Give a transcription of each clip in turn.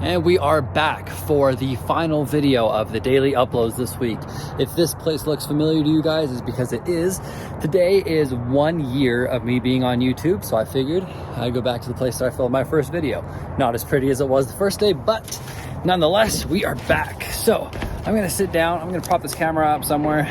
And we are back for the final video of the daily uploads this week. If this place looks familiar to you guys, it's because it is. Today is 1 year of me being on YouTube, so I figured I'd go back to the place that I filmed my first video. Not as pretty as it was the first day, but nonetheless, we are back. So I'm gonna sit down, I'm gonna prop this camera up somewhere,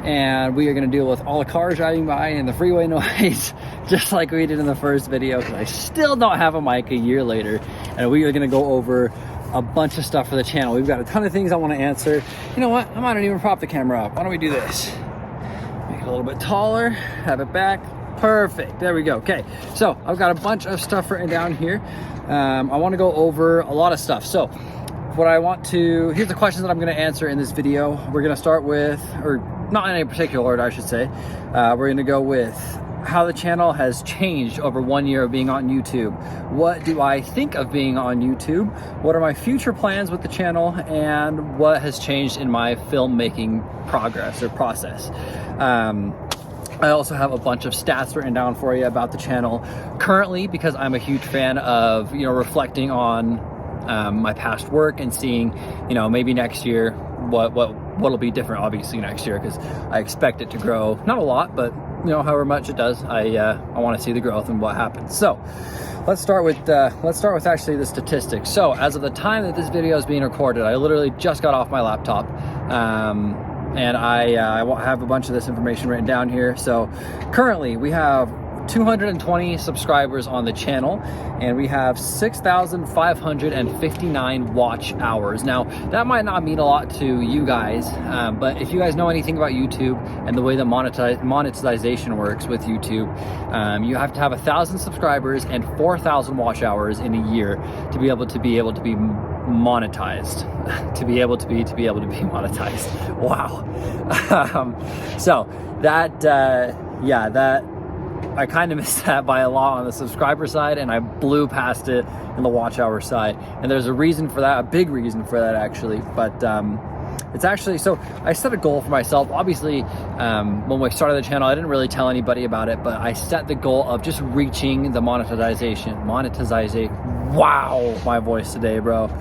and we are gonna deal with all the cars driving by and the freeway noise, just like we did in the first video, because I still don't have a mic a year later. And we are gonna go over a bunch of stuff for the channel. We've got a ton of things I wanna answer. You know what? I might not even prop the camera up. Why don't we do this? Make it a little bit taller, have it back. Perfect, there we go. Okay, so I've got a bunch of stuff written down here. I wanna go over a lot of stuff. So here's the questions that I'm gonna answer in this video. We're gonna start with, or not in any particular order, I should say. We're gonna go with how the channel has changed over 1 year of being on YouTube. What do I think of being on YouTube? What are my future plans with the channel? And what has changed in my filmmaking process? I also have a bunch of stats written down for you about the channel currently, because I'm a huge fan of, reflecting on my past work and seeing, maybe next year what'll be different, obviously next year, because I expect it to grow, not a lot, but however much it does, I want to see the growth and what happens. So let's start with actually the statistics. So as of the time that this video is being recorded, I literally just got off my laptop, and I have a bunch of this information written down here. So currently we have 220 subscribers on the channel, and we have 6,559 watch hours. Now, that might not mean a lot to you guys, but if you guys know anything about YouTube and the way that monetization works with YouTube, you have to have 1,000 subscribers and 4,000 watch hours in a year to be able to be monetized. to be able to be monetized. Wow. So that I kind of missed that by a lot on the subscriber side, and I blew past it in the watch hour side. And there's a reason for that, a big reason for that actually. But it's actually, so I set a goal for myself. Obviously, when we started the channel, I didn't really tell anybody about it, but I set the goal of just reaching the monetization. Wow, my voice today, bro.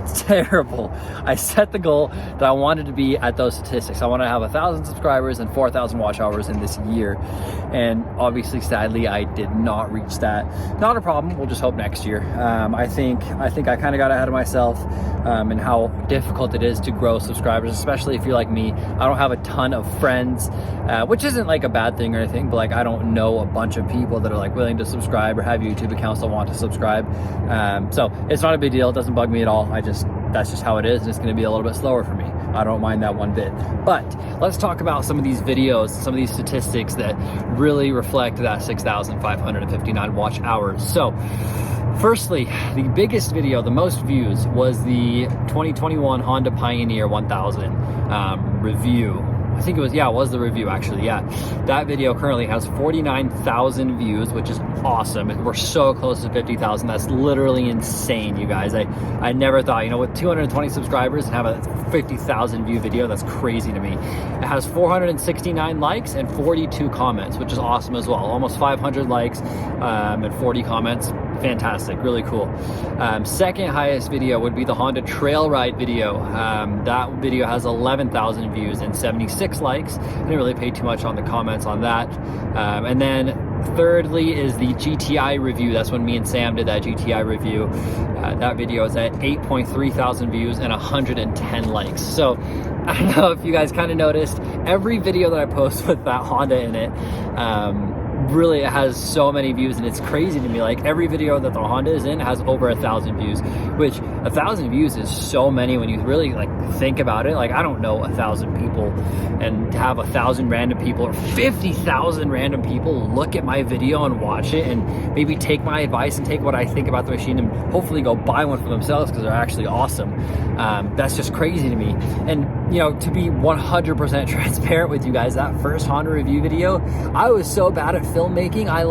It's terrible. I set the goal that I wanted to be at those statistics. I want to have 1,000 subscribers and 4,000 watch hours in this year. And obviously, sadly, I did not reach that. Not a problem. We'll just hope next year. I think I kind of got ahead of myself and how difficult it is to grow subscribers, especially if you're like me. I don't have a ton of friends, which isn't like a bad thing or anything, but like I don't know a bunch of people that are like willing to subscribe or have YouTube accounts that want to subscribe. So it's not a big deal. It doesn't bug me at all. That's just how it is, and it's going to be a little bit slower for me. I don't mind that one bit. But let's talk about some of these videos, some of these statistics that really reflect that 6,559 watch hours. So firstly, the biggest video, the most views, was the 2021 Honda Pioneer 1000 review. I think it was the review actually, yeah. That video currently has 49,000 views, which is awesome. We're so close to 50,000. That's literally insane, you guys. I never thought, with 220 subscribers and have a 50,000 view video, that's crazy to me. It has 469 likes and 42 comments, which is awesome as well. Almost 500 likes and 40 comments. Fantastic, really cool. Second highest video would be the Honda Trail Ride video. That video has 11,000 views and 76 likes. I didn't really pay too much on the comments on that. And then thirdly is the GTI review. That's when me and Sam did that GTI review. That video is at 8.3 thousand views and 110 likes. So I don't know if you guys kind of noticed, every video that I post with that Honda in it, really it has so many views, and it's crazy to me. Like every video that the Honda is in has over 1,000 views, which 1,000 views is so many when you really like think about it. Like I don't know 1,000 people, and to have 1,000 random people or 50,000 random people look at my video and watch it and maybe take my advice and take what I think about the machine and hopefully go buy one for themselves because they're actually awesome. That's just crazy to me. And to be 100% transparent with you guys, that first Honda review video, I was so bad at filmmaking. I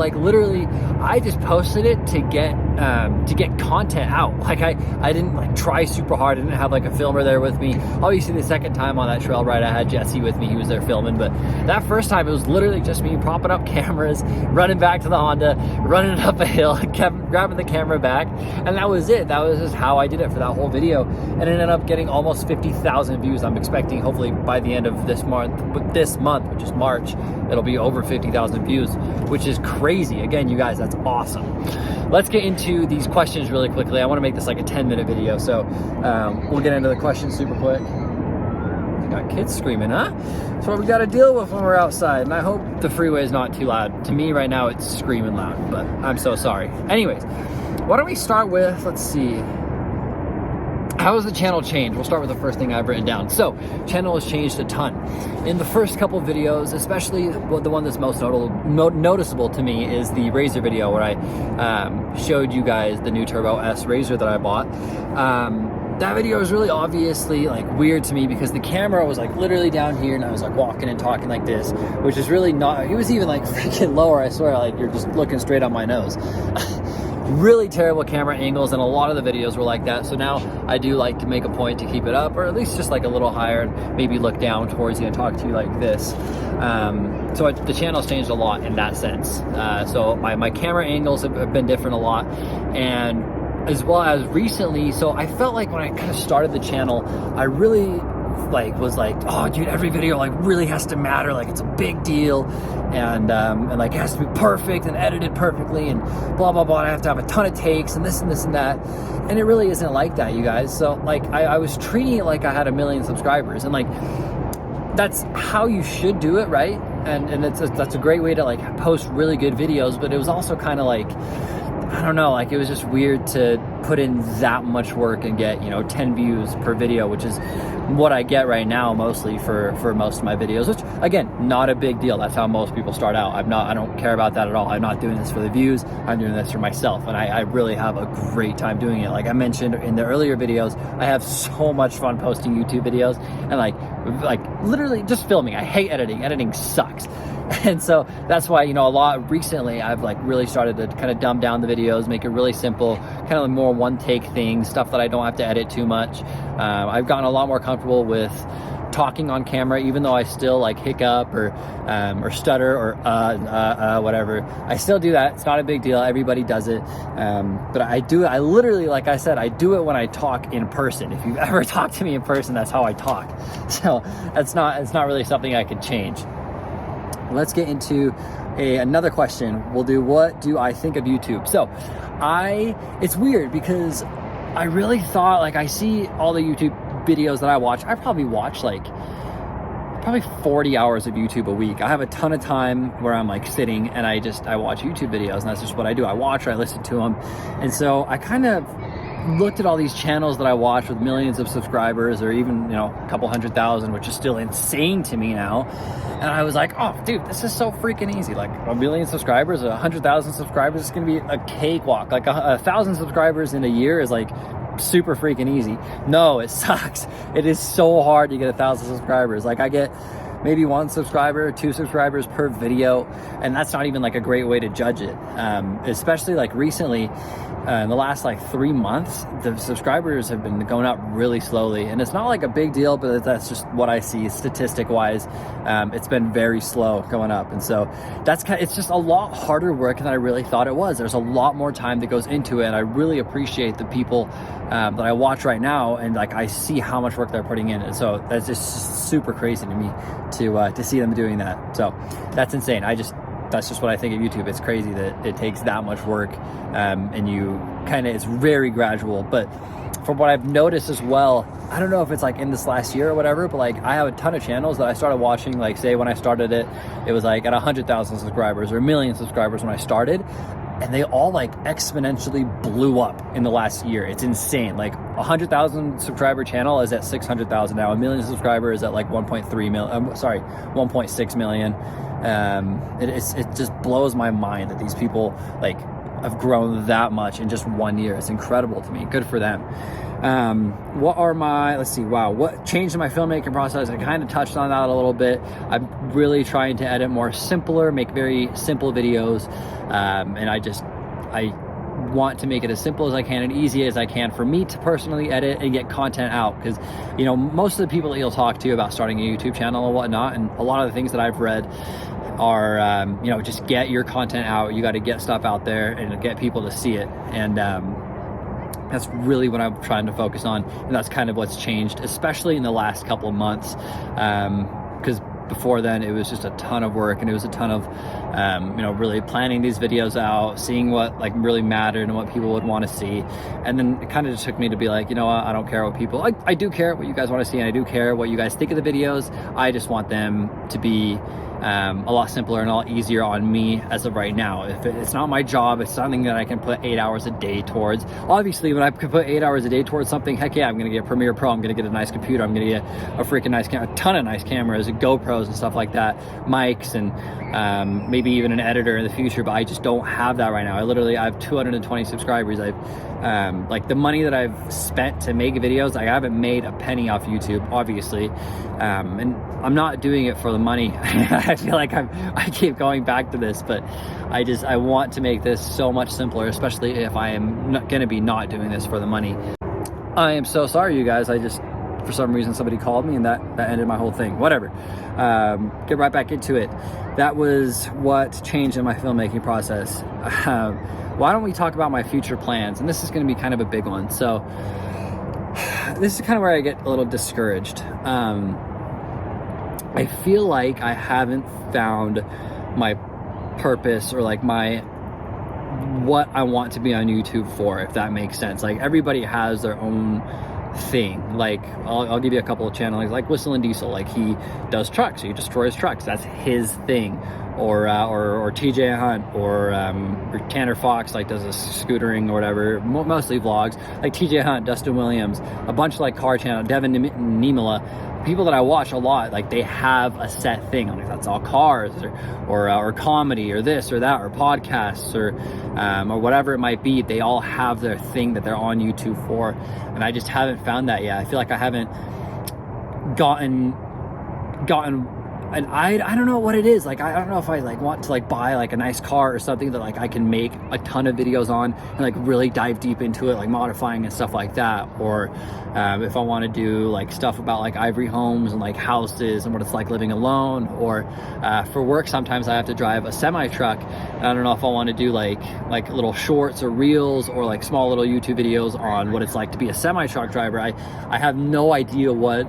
just posted it to get content out. Like I didn't try super hard. I didn't have a filmer there with me. Obviously the second time on that trail ride I had Jesse with me, he was there filming, but that first time it was literally just me propping up cameras, running back to the Honda, running it up a hill, grabbing the camera back, and that was it. That was just how I did it for that whole video, and it ended up getting almost 50,000 views. I'm expecting hopefully by the end of this month, which is March, it'll be over 50,000 views, which is crazy. Again, you guys, that's awesome. Let's get into these questions really quickly. I want to make this like a 10-minute video, so we'll get into the questions super quick. Got kids screaming, huh? That's what we got to deal with when we're outside, and I hope the freeway is not too loud. To me right now, it's screaming loud, but I'm so sorry. Anyways, why don't we start with, let's see, how has the channel changed? We'll start with the first thing I've written down. So, channel has changed a ton. In the first couple videos, especially the one that's most noticeable to me is the Razor video where I showed you guys the new Turbo S Razor that I bought. That video was really obviously like weird to me because the camera was like literally down here and I was like walking and talking like this, which is really not, it was even like freaking lower, I swear, like you're just looking straight on my nose. Really terrible camera angles, and a lot of the videos were like that. So now I do like to make a point to keep it up, or at least just like a little higher, and maybe look down towards you and talk to you like this. So the channel's changed a lot in that sense. So my camera angles have been different a lot, and as well as recently, so I felt like when I kind of started the channel, I really was like, oh dude, every video like really has to matter, like it's a big deal, and like it has to be perfect and edited perfectly and blah blah blah, and I have to have a ton of takes and this and this and that, and it really isn't like that, you guys. So like I was treating it like I had 1 million subscribers, and like that's how you should do it, right? And that's a great way to like post really good videos, but it was also kind of like, I don't know, like it was just weird to put in that much work and get, 10 views per video, which is what I get right now mostly for most of my videos, which again, not a big deal. That's how most people start out. I don't care about that at all. I'm not doing this for the views. I'm doing this for myself, and I really have a great time doing it. Like I mentioned in the earlier videos, I have so much fun posting YouTube videos and like literally just filming. I hate editing. Editing sucks. And so that's why, a lot recently I've like really started to kind of dumb down the videos, make it really simple, kind of more one take things, stuff that I don't have to edit too much. I've gotten a lot more comfortable with talking on camera, even though I still like hiccup or stutter or whatever. I still do that. It's not a big deal. Everybody does it. But I literally, like I said, I do it when I talk in person. If you've ever talked to me in person, that's how I talk. So it's not really something I could change. Let's get into another question. We'll do, what do I think of YouTube? So it's weird because I really thought, like I see all the YouTube videos that I watch, I probably watch like 40 hours of YouTube a week. I have a ton of time where I'm like sitting and I watch YouTube videos, and that's just what I do. I watch or I listen to them. And so I kind of looked at all these channels that I watch with millions of subscribers, or even, a couple 100,000, which is still insane to me now. And I was like, oh dude, this is so freaking easy. Like 1 million subscribers, 100,000 subscribers, it's gonna be a cakewalk. Like 1,000 subscribers in a year is like super freaking easy. No, it sucks. It is so hard to get 1,000 subscribers. Like I get maybe 1 subscriber or 2 subscribers per video, and that's not even like a great way to judge it. Especially like recently, in the last like 3 months, the subscribers have been going up really slowly, and it's not like a big deal, but that's just what I see statistic wise. It's been very slow going up, and so it's just a lot harder work than I really thought it was. There's a lot more time that goes into it, and I really appreciate the people that I watch right now, and like I see how much work they're putting in, and so that's just super crazy to me to see them doing that. So that's insane. That's just what I think of YouTube. It's crazy that it takes that much work, and it's very gradual. But from what I've noticed as well, I don't know if it's like in this last year or whatever, but like I have a ton of channels that I started watching, like say when I started it was like at 100,000 subscribers or 1 million subscribers when I started, and they all like exponentially blew up in the last year. It's insane. Like 100,000 subscriber channel is at 600,000 now. 1 million subscribers is at like 1.6 million. It just blows my mind that these people like have grown that much in just 1 year. It's incredible to me. Good for them. What changed in my filmmaking process? I kind of touched on that a little bit. I'm really trying to edit more simpler, make very simple videos. And I want to make it as simple as I can and easy as I can for me to personally edit and get content out. Because, most of the people that you'll talk to about starting a YouTube channel and whatnot, and a lot of the things that I've read, are, you know, just get your content out. You got to get stuff out there and get people to see it. And that's really what I'm trying to focus on. And that's kind of what's changed, especially in the last couple of months. Because before then it was just a ton of work, and it was a ton of, you know, really planning these videos out, seeing what like really mattered and what people would want to see. And then it kind of just took me to be like, you know what, I don't care what people, I do care what you guys want to see, and I do care what you guys think of the videos. I just want them to be a lot simpler and a lot easier on me as of right now. If it's not my job, it's something that I can put 8 hours a day towards. Obviously, when I can put 8 hours a day towards something, heck yeah, I'm gonna get Premiere Pro, I'm gonna get a nice computer, I'm gonna get a freaking nice camera, a ton of nice cameras, GoPros and stuff like that, mics, and maybe even an editor in the future. But I just don't have that right now. I have 220 subscribers. I've like the money that I've spent to make videos, I haven't made a penny off YouTube, obviously, and I'm not doing it for the money. I feel like I keep going back to this, but I want to make this so much simpler, especially if I am not gonna be not doing this for the money. I am so sorry, you guys. For some reason somebody called me, and that ended my whole thing. Whatever. Get right back into it. That was what changed in my filmmaking process. Why don't we talk about my future plans? And this is going to be kind of a big one. So this is kind of where I get a little discouraged. I feel like I haven't found my purpose, or like what I want to be on YouTube for, if that makes sense. Like, everybody has their own thing. Like, I'll give you a couple of channels, like Whistle and Diesel. Like, he does trucks, he destroys trucks, that's his thing. Or TJ Hunt, or Tanner Fox, like, does a scootering or whatever, mostly vlogs. Like TJ Hunt, Dustin Williams, a bunch of like car channel, Devin Nimala, people that I watch a lot, like, they have a set thing. Like, that's all cars, or comedy, or this or that, or podcasts, or whatever it might be. They all have their thing that they're on YouTube for, and I just haven't found that yet. I feel like I haven't gotten and I don't know what it is. Like, I don't know if I like want to like buy like a nice car or something that like I can make a ton of videos on and like really dive deep into it, like modifying and stuff like that. Or if I want to do like stuff about like ivory homes and like houses and what it's like living alone. Or for work, sometimes I have to drive a semi truck. I don't know if I want to do like little shorts or reels, or like small little YouTube videos on what it's like to be a semi truck driver. I have no idea what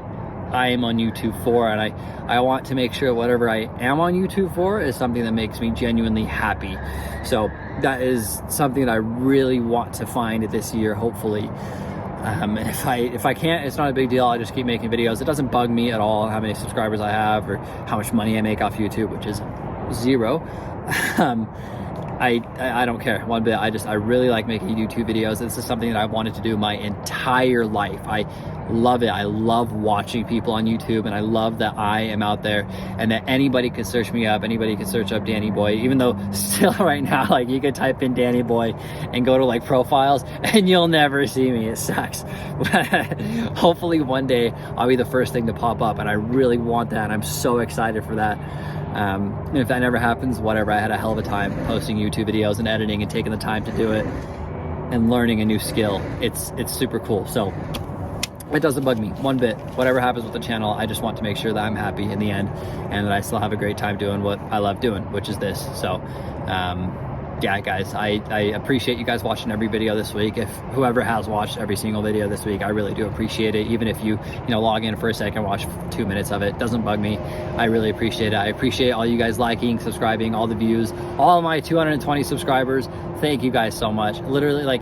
I am on YouTube for, and I want to make sure whatever I am on YouTube for is something that makes me genuinely happy. So that is something that I really want to find this year, hopefully. And if I can't, it's not a big deal. I just keep making videos. It doesn't bug me at all how many subscribers I have or how much money I make off YouTube, which is zero. I don't care one bit. I really like making YouTube videos. This is something that I've wanted to do my entire life. I love it. I love watching people on YouTube, and I love that I am out there and that anybody can search me up. Anybody can search up Danny Boy, even though still right now, like, you could type in Danny Boy and go to like profiles and you'll never see me. It sucks. Hopefully one day I'll be the first thing to pop up, and I really want that, and I'm so excited for that. And if that never happens, whatever. I had a hell of a time posting YouTube videos and editing and taking the time to do it and learning a new skill. It's super cool. So it doesn't bug me one bit. Whatever happens with the channel, I just want to make sure that I'm happy in the end and that I still have a great time doing what I love doing, which is this. So yeah, guys, I appreciate you guys watching every video this week. If whoever has watched every single video this week, I really do appreciate it. Even if you log in for a second, watch 2 minutes of it, doesn't bug me. I really appreciate it. I appreciate all you guys liking, subscribing, all the views, all my 220 subscribers. Thank you guys so much. Literally, like,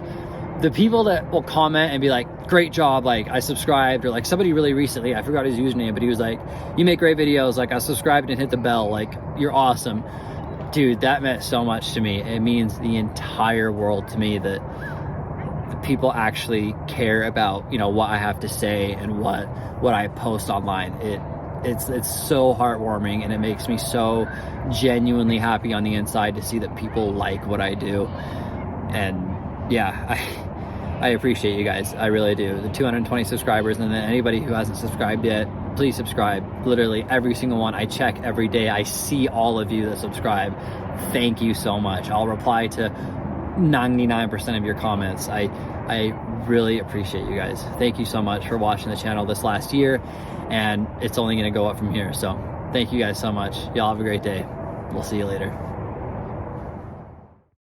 the people that will comment and be like, great job, like, I subscribed, or like somebody really recently, I forgot his username, but he was like, you make great videos, like, I subscribed and hit the bell, like, you're awesome. Dude, that meant so much to me. It means the entire world to me that the people actually care about, what I have to say and what I post online. It's so heartwarming, and it makes me so genuinely happy on the inside to see that people like what I do. And yeah, I appreciate you guys. I really do. The 220 subscribers, and then anybody who hasn't subscribed yet, please subscribe. Literally every single one. I check every day. I see all of you that subscribe. Thank you so much. I'll reply to 99% of your comments. I really appreciate you guys. Thank you so much for watching the channel this last year, and it's only going to go up from here. So thank you guys so much. Y'all have a great day. We'll see you later.